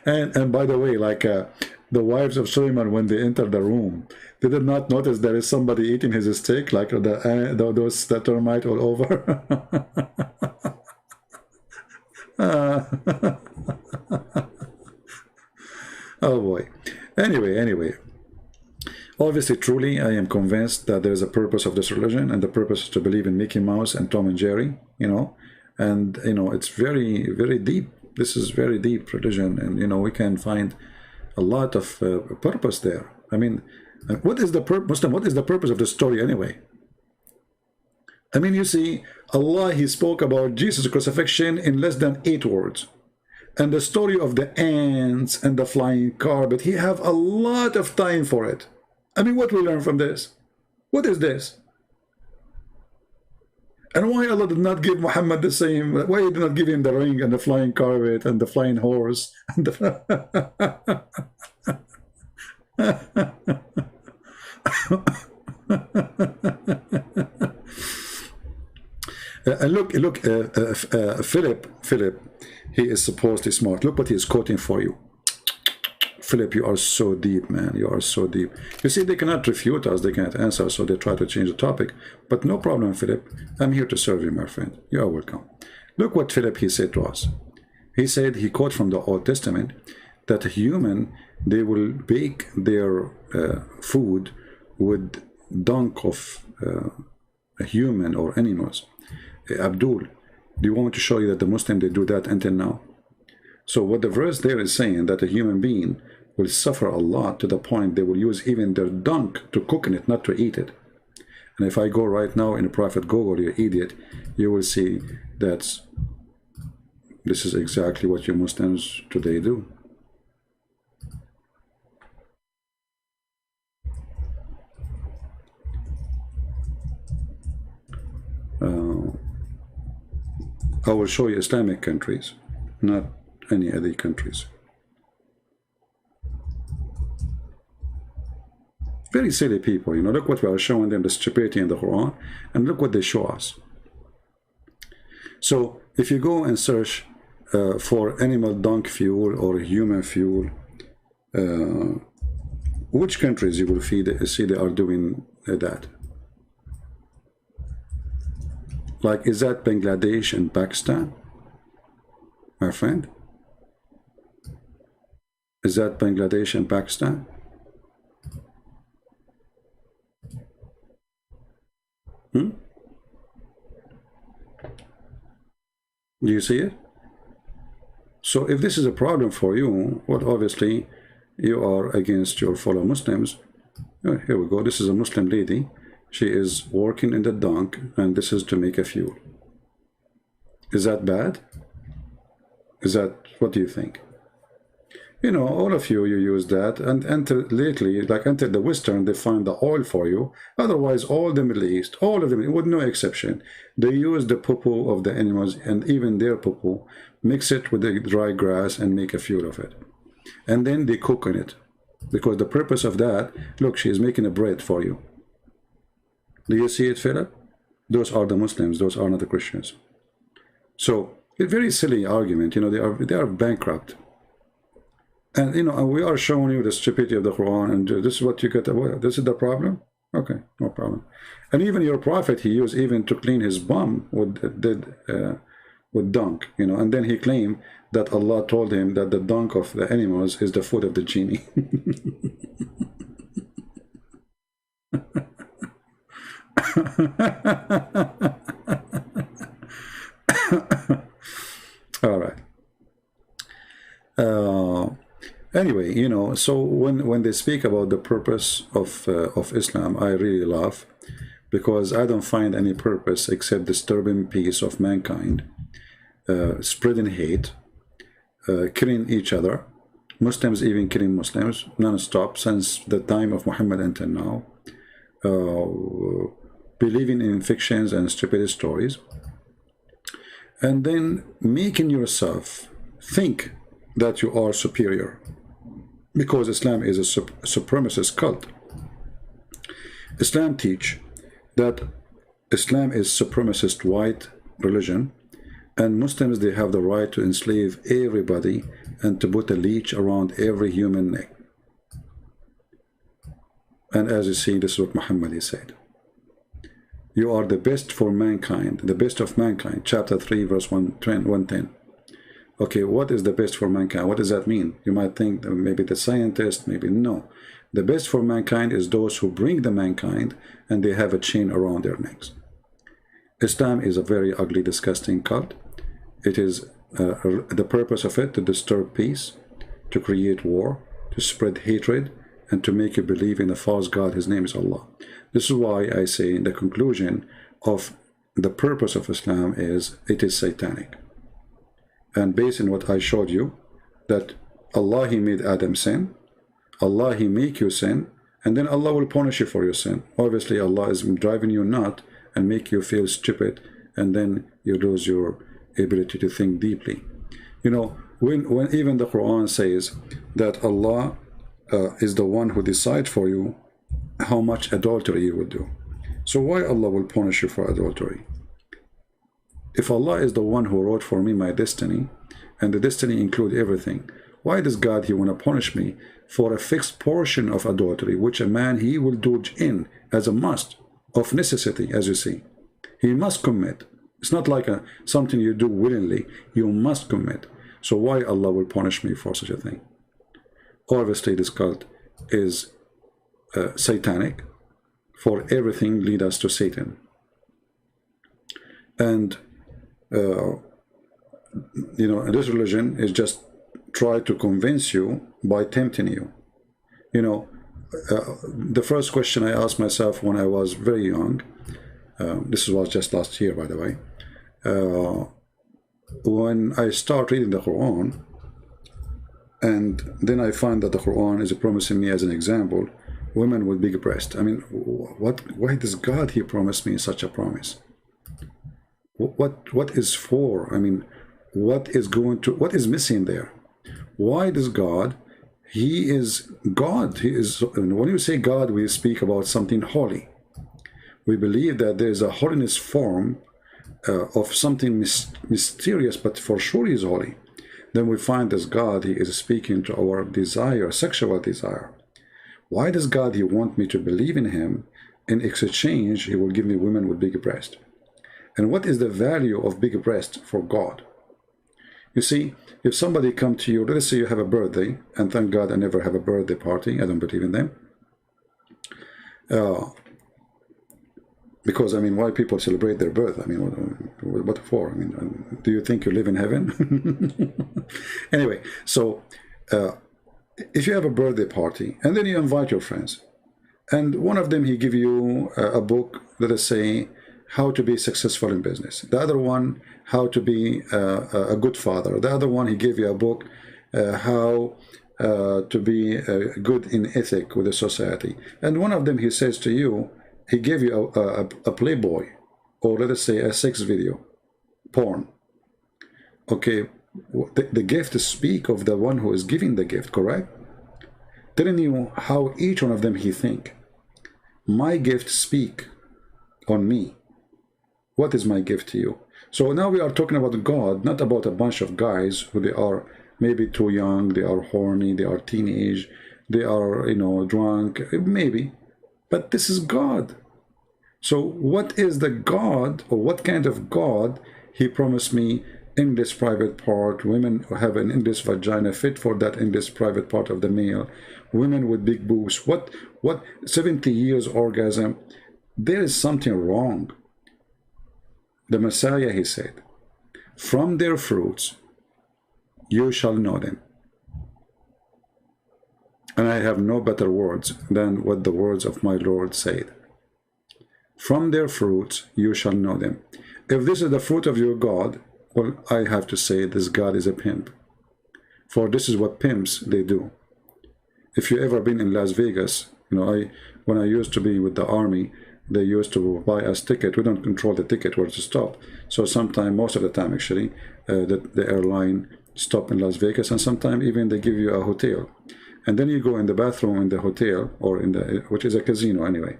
And by the way, like the wives of Suleiman, when they enter the room, they did not notice there is somebody eating his steak, like those termite all over. Oh boy. Anyway, obviously, truly, I am convinced that there is a purpose of this religion, and the purpose is to believe in Mickey Mouse and Tom and Jerry, you know, and you know, it's very, very deep. This is very deep religion, and you know, we can find a lot of purpose there. I mean, what is the Muslim? What is the purpose of the story anyway? I mean, you see, Allah, he spoke about Jesus' crucifixion in less than 8 words. And the story of the ants and the flying carpet, he have a lot of time for it. I mean, what we learn from this? What is this? And why Allah did not give Muhammad the same? Why he did not give him the ring and the flying carpet and the flying horse? And look, Philip, he is supposedly smart. Look what he is quoting for you. Philip, you are so deep, man. You are so deep. You see, they cannot refute us. They cannot answer, so they try to change the topic. But no problem, Philip. I'm here to serve you, my friend. You are welcome. Look what Philip, he said to us. He said, he quote from the Old Testament, that a human, they will bake their food with dung of a human or animals. Abdul, do you want me to show you that the Muslim, they do that until now? So what the verse there is saying, that a human being will suffer a lot to the point they will use even their dung to cook in it, not to eat it. And if I go right now in a Prophet Google, you idiot, you will see that this is exactly what you Muslims today do. I will show you Islamic countries, not any other countries. Very silly people, you know. Look what we are showing them, the stupidity in the Quran, and look what they show us. So if you go and search for animal dung fuel or human fuel, which countries you will see they are doing that? Like, is that Bangladesh and Pakistan, my friend? Is that Bangladesh and Pakistan? Do you see it? So if this is a problem for you, well, obviously you are against your fellow Muslims. Here we go. This is a Muslim lady. She is working in the dunk, and this is to make a fuel. Is that bad? Is that, what do you think? You know, all of you use that, and until lately, like until the Western, they find the oil for you. Otherwise, all the Middle East, all of them, with no exception, they use the poo-poo of the animals, and even their poo-poo, mix it with the dry grass and make a fuel of it. And then they cook on it. Because the purpose of that, look, she is making a bread for you. Do you see it, Philip? Those are the Muslims, those are not the Christians. So, a very silly argument, you know, they are bankrupt. And, you know, we are showing you the stupidity of the Quran, and this is what you get. This is the problem? Okay, no problem. And even your prophet, he used even to clean his bum with dung, you know, and then he claimed that Allah told him that the dung of the animals is the food of the genie. All right. Anyway, you know, so when they speak about the purpose of Islam, I really laugh, because I don't find any purpose except disturbing peace of mankind, spreading hate, killing each other, Muslims even killing Muslims non-stop since the time of Muhammad until now, believing in fictions and stupid stories, and then making yourself think that you are superior, because Islam is a supremacist cult. Islam teach that Islam is supremacist white religion, and Muslims, they have the right to enslave everybody and to put a leash around every human neck. And as you see, this is what Muhammad said. You are the best for mankind, the best of mankind. Chapter 3, verse 110. Okay, what is the best for mankind? What does that mean? You might think that maybe the scientist, maybe no. The best for mankind is those who bring the mankind and they have a chain around their necks. Islam is a very ugly, disgusting cult. It is the purpose of it to disturb peace, to create war, to spread hatred, and to make you believe in a false God. His name is Allah. This is why I say in the conclusion of the purpose of Islam is, it is satanic. And based on what I showed you, that Allah, He made Adam sin, Allah, He make you sin, and then Allah will punish you for your sin. Obviously, Allah is driving you nut and make you feel stupid, and then you lose your ability to think deeply. You know, when even the Quran says that Allah is the one who decides for you how much adultery you will do. So why Allah will punish you for adultery? If Allah is the one who wrote for me my destiny, and the destiny include everything, why does God, He want to punish me for a fixed portion of adultery, which a man, he will do in as a must, of necessity, as you see. He must commit. It's not like something you do willingly. You must commit. So why Allah will punish me for such a thing? Obviously, this cult is satanic, for everything lead us to Satan. And you know, this religion is just try to convince you by tempting you. You know, the first question I asked myself when I was very young, this was just last year, by the way, when I start reading the Quran, and then I find that the Quran is promising me as an example women with big breasts. I mean, why does God, He promised me such a promise? What is for? I mean, what is missing there? Why does God, He is God. He is, when you say God, we speak about something holy. We believe that there is a holiness form of something mysterious, but for sure He is holy. Then we find as God, He is speaking to our desire, sexual desire. Why does God, He want me to believe in Him? In exchange, He will give me women with big breasts. And what is the value of big breast for God? You see, if somebody come to you, let's say you have a birthday, and thank God I never have a birthday party, I don't believe in them. Because, I mean, why people celebrate their birth? I mean, What for? I mean, do you think you live in heaven? Anyway, so if you have a birthday party and then you invite your friends, and one of them he give you a book that is say how to be successful in business. The other one, how to be a good father. The other one, he gave you a book how to be good in ethic with the society. And one of them, he says to you, he gave you a Playboy, or let us say a sex video, porn. Okay, the gift speak of the one who is giving the gift, correct? Telling you how each one of them he think. My gift speak on me. What is my gift to you? So now we are talking about God, not about a bunch of guys who they are maybe too young, they are horny, they are teenage, they are, you know, drunk, maybe. But this is God. So what is the God, or what kind of God he promised me in this private part? Women who have an in this vagina fit for that in this private part of the male. Women with big boobs. What 70 years orgasm? There is something wrong. The Messiah, he said, from their fruits you shall know them. And I have no better words than what the words of my Lord said. From their fruits you shall know them. If this is the fruit of your God, well, I have to say this God is a pimp. For this is what pimps they do. If you ever been in Las Vegas, you know, when I used to be with the army, they used to buy us ticket. We don't control the ticket where to stop. So sometime, most of the time actually, the airline stop in Las Vegas, and sometimes even they give you a hotel. And then you go in the bathroom in the hotel, or in the, which is a casino anyway.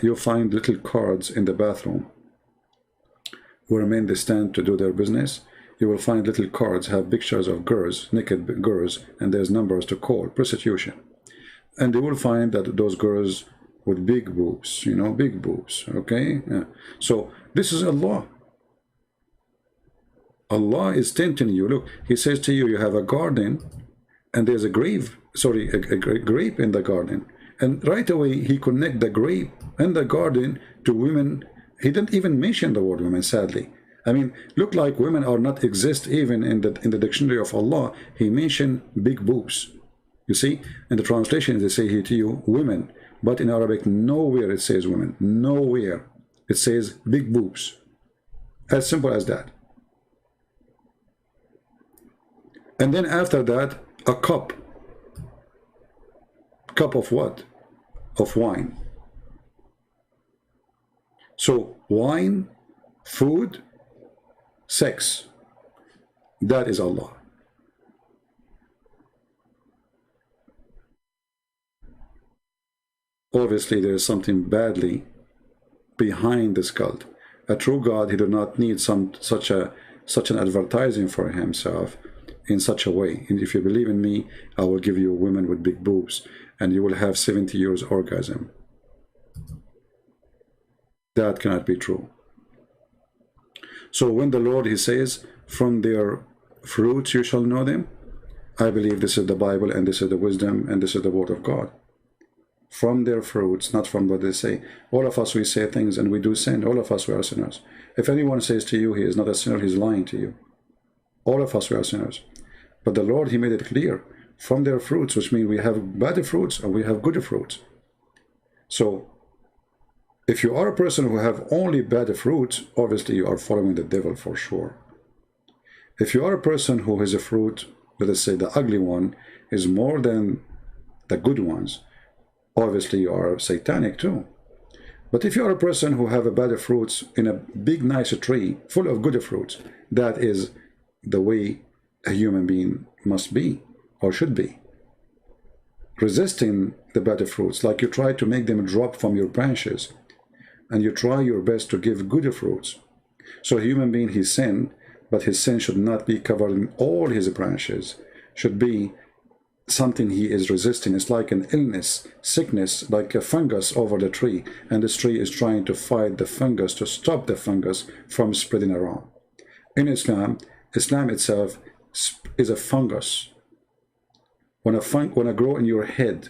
You'll find little cards in the bathroom where men they stand to do their business. You will find little cards have pictures of girls, naked girls, and there's numbers to call, prostitution. And you will find that those girls with big boobs, you know, big boobs, okay? Yeah. So this is Allah. Allah is tempting you. Look, he says to you, you have a garden, and there's a grape in the garden. And right away, he connect the grape and the garden to women. He didn't even mention the word women, sadly. I mean, look like women are not exist even in the dictionary of Allah. He mentioned big boobs. You see, in the translation, they say here to you, women. But in Arabic, nowhere it says women. Nowhere. It says big boobs. As simple as that. And then after that, a cup. Cup of what? Of wine. So wine, food, sex. That is Allah. Obviously, there is something badly behind this cult. A true God, he does not need such an advertising for himself in such a way. And if you believe in me, I will give you women with big boobs, and you will have 70 years orgasm. That cannot be true. So when the Lord, he says, from their fruits you shall know them, I believe this is the Bible, and this is the wisdom, and this is the word of God. From their fruits, not from what they say. All of us, we say things and we do sin. All of us, we are sinners. If anyone says to you he is not a sinner, he's lying to you. All of us, we are sinners. But the Lord, he made it clear. From their fruits, which means we have bad fruits and we have good fruits. So, if you are a person who have only bad fruits, obviously you are following the devil for sure. If you are a person who has a fruit, let us say the ugly one, is more than the good ones, obviously you are satanic too. But if you are a person who have a bad fruits in a big nice tree full of good fruits, that is the way a human being must be or should be. Resisting the bad fruits, like you try to make them drop from your branches, and you try your best to give good fruits. So a human being, he sinned, but his sin should not be covered in all his branches, should be something he is resisting. It's like an illness, sickness, like a fungus over the tree, and this tree is trying to fight the fungus, to stop the fungus from spreading around. In Islam, Islam itself is a fungus. When a grow in your head,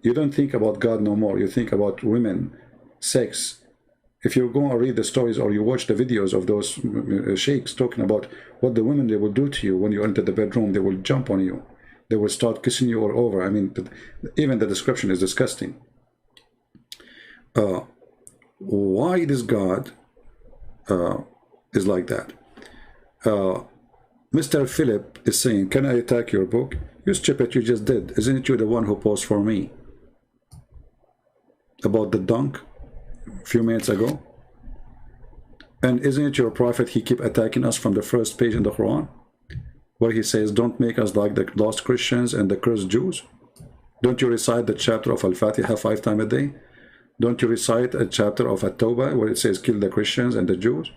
you don't think about God no more. You think about women, sex, If you go and read the stories or you watch the videos of those sheikhs talking about what the women they will do to you when you enter the bedroom, they will jump on you. They will start kissing you all over. I mean, even the description is disgusting. Why this God is like that? Mr. Philip is saying, can I attack your book? You stupid, you just did. Isn't it you the one who posed for me about the dunk a few minutes ago? And isn't it your prophet, he keep attacking us from the first page in the Quran, where he says, don't make us like the lost Christians and the cursed Jews? Don't you recite the chapter of Al-Fatiha 5 times a day? Don't you recite a chapter of At-Tawbah where it says, kill the Christians and the Jews?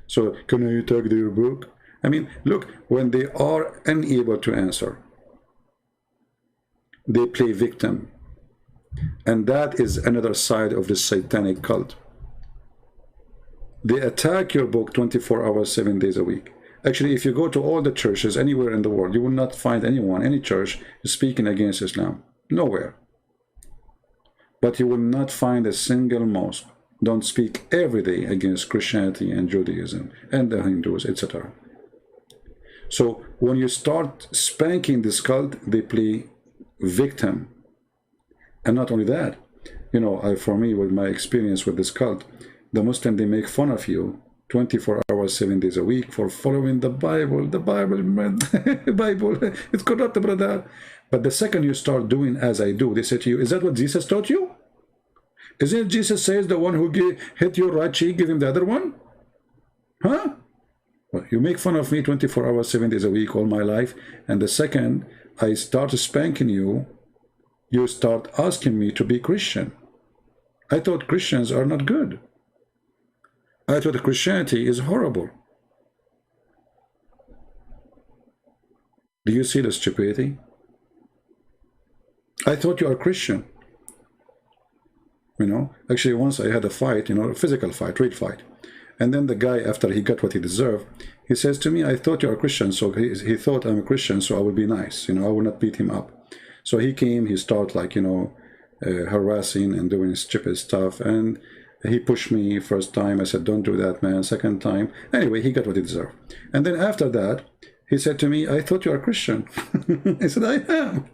So, can I attack their book? I mean, look, when they are unable to answer, they play victim. And that is another side of this satanic cult. They attack your book 24 hours, 7 days a week. Actually, if you go to all the churches anywhere in the world, you will not find anyone, any church, speaking against Islam. Nowhere. But you will not find a single mosque don't speak every day against Christianity and Judaism and the Hindus, etc. So when you start spanking this cult, they play victim. And not only that, you know, for me, with my experience with this cult, the Muslim, they make fun of you 24 hours, 7 days a week for following the Bible. The Bible, man, Bible, it's corrupt, brother. But the second you start doing as I do, they say to you, is that what Jesus taught you? Isn't it Jesus says the one who hit your right cheek, give him the other one? Huh? Well, you make fun of me 24 hours, 7 days a week, all my life. And the second I start spanking you, you start asking me to be Christian. I thought Christians are not good. I thought Christianity is horrible. Do you see the stupidity? I thought you are Christian. You know, actually once I had a fight, you know, a physical fight, real fight. And then the guy, after he got what he deserved, he says to me, I thought you are a Christian, so he thought I'm a Christian, so I will be nice, you know, I will not beat him up. So he came, he started like, you know, harassing and doing stupid stuff, and he pushed me first time. I said, don't do that, man. Second time. Anyway, he got what he deserved. And then after that, he said to me, I thought you are a Christian. I said, I am.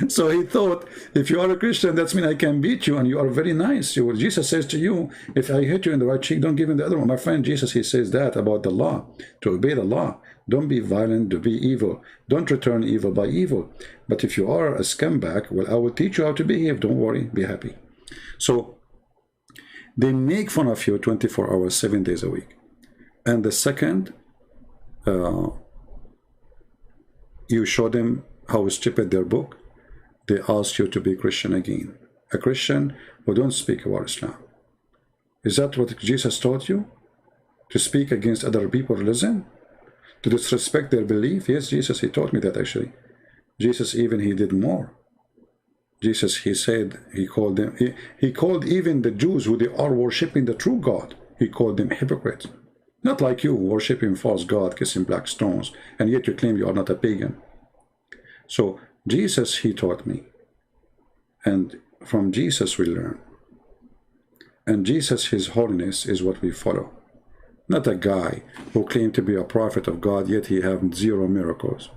So he thought, if you are a Christian, that means I can beat you, and you are very nice. Jesus says to you, if I hit you in the right cheek, don't give him the other one. My friend, Jesus, he says that about the law, to obey the law. Don't be violent, to be evil. Don't return evil by evil. But if you are a scumbag, well, I will teach you how to behave. Don't worry, be happy. So they make fun of you 24 hours, 7 days a week. And the second, you show them how stupid their book, they ask you to be Christian again. A Christian who don't speak about Islam. Is that what Jesus taught you? To speak against other people's religion? To disrespect their belief? Yes, Jesus, he taught me that actually. Jesus even, he did more. Jesus, he said, he called them, he called even the Jews who they are worshipping the true God, he called them hypocrites. Not like you, worshipping false God, kissing black stones, and yet you claim you are not a pagan. So Jesus, he taught me, and from Jesus we learn. And Jesus, his holiness, is what we follow. Not a guy who claimed to be a prophet of God, yet he have 0 miracles.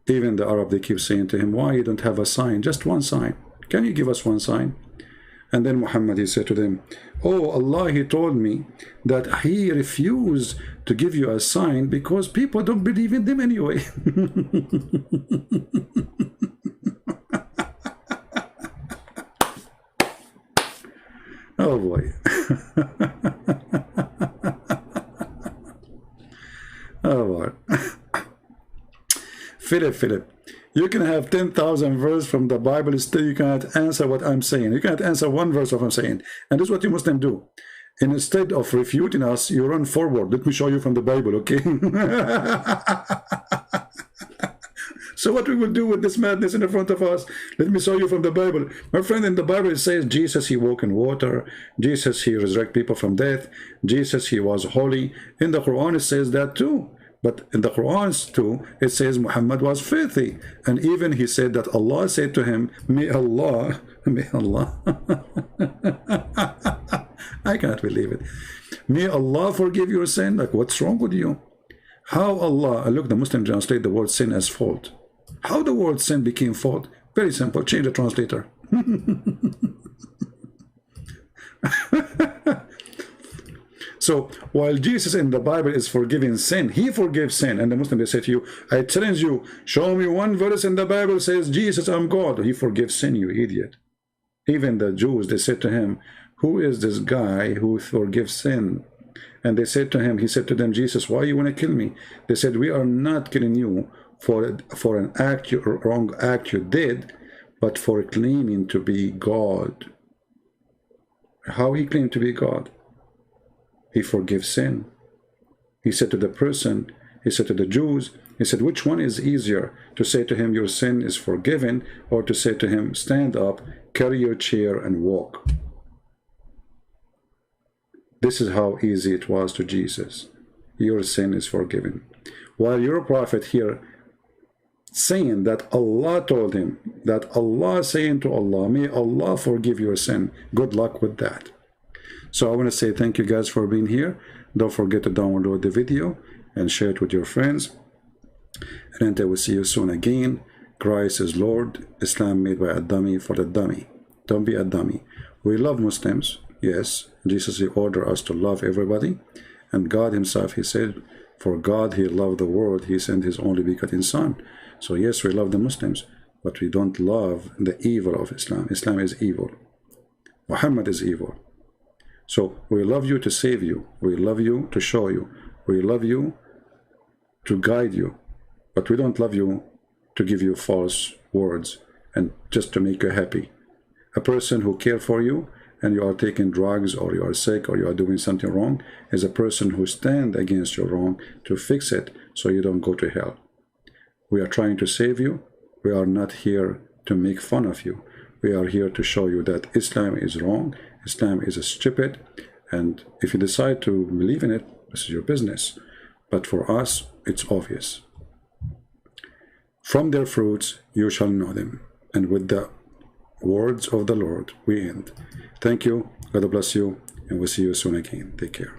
Even the Arab, they keep saying to him, why you don't have a sign? Just one sign. Can you give us one sign? And then Muhammad, he said to them, oh, Allah, he told me that he refused to give you a sign because people don't believe in them anyway. Oh boy. Oh boy. Philip, you can have 10,000 verses from the Bible, still you cannot answer what I'm saying. You cannot answer one verse of what I'm saying. And this is what you Muslims do. And instead of refuting us, you run forward. Let me show you from the Bible, okay? So what we will do with this madness in the front of us? Let me show you from the Bible. My friend, in the Bible it says Jesus, he walked in water. Jesus, he resurrected people from death. Jesus, he was holy. In the Quran it says that too. But in the Quran too, it says Muhammad was filthy. And even he said that Allah said to him, may Allah, I can't believe it. May Allah forgive your sin. Like, what's wrong with you? How Allah, look, the Muslim translate the word sin as fault. How the word sin became fault? Very simple, change the translator. So while Jesus in the Bible is forgiving sin, he forgives sin. And the Muslim, they say to you, I challenge you, show me one verse in the Bible says, Jesus, I'm God. He forgives sin, you idiot. Even the Jews, they said to him, who is this guy who forgives sin? And they said to him, he said to them, Jesus, why you want to kill me? They said, we are not killing you for an act, wrong act you did, but for claiming to be God. How he claimed to be God? He forgives sin. He said to the person, he said to the Jews, he said, which one is easier, to say to him, your sin is forgiven, or to say to him, stand up, carry your chair and walk? This is how easy it was to Jesus. Your sin is forgiven. While your prophet here saying that Allah told him, that Allah saying to Allah, may Allah forgive your sin. Good luck with that. So I want to say thank you guys for being here. Don't forget to download the video and share it with your friends. And until we see you soon again, Christ is Lord, Islam made by a dummy for the dummy. Don't be a dummy. We love Muslims, yes. Jesus, he ordered us to love everybody. And God himself, he said, for God, he loved the world, he sent his only begotten son. So yes, we love the Muslims, but we don't love the evil of Islam. Islam is evil. Muhammad is evil. So we love you to save you. We love you to show you. We love you to guide you. But we don't love you to give you false words and just to make you happy. A person who cares for you and you are taking drugs or you are sick or you are doing something wrong is a person who stands against your wrong to fix it so you don't go to hell. We are trying to save you. We are not here to make fun of you. We are here to show you that Islam is wrong. Islam is stupid. And if you decide to believe in it, this is your business. But for us, it's obvious. From their fruits you shall know them. And with the words of the Lord, we end. Thank you. God bless you. And we'll see you soon again. Take care.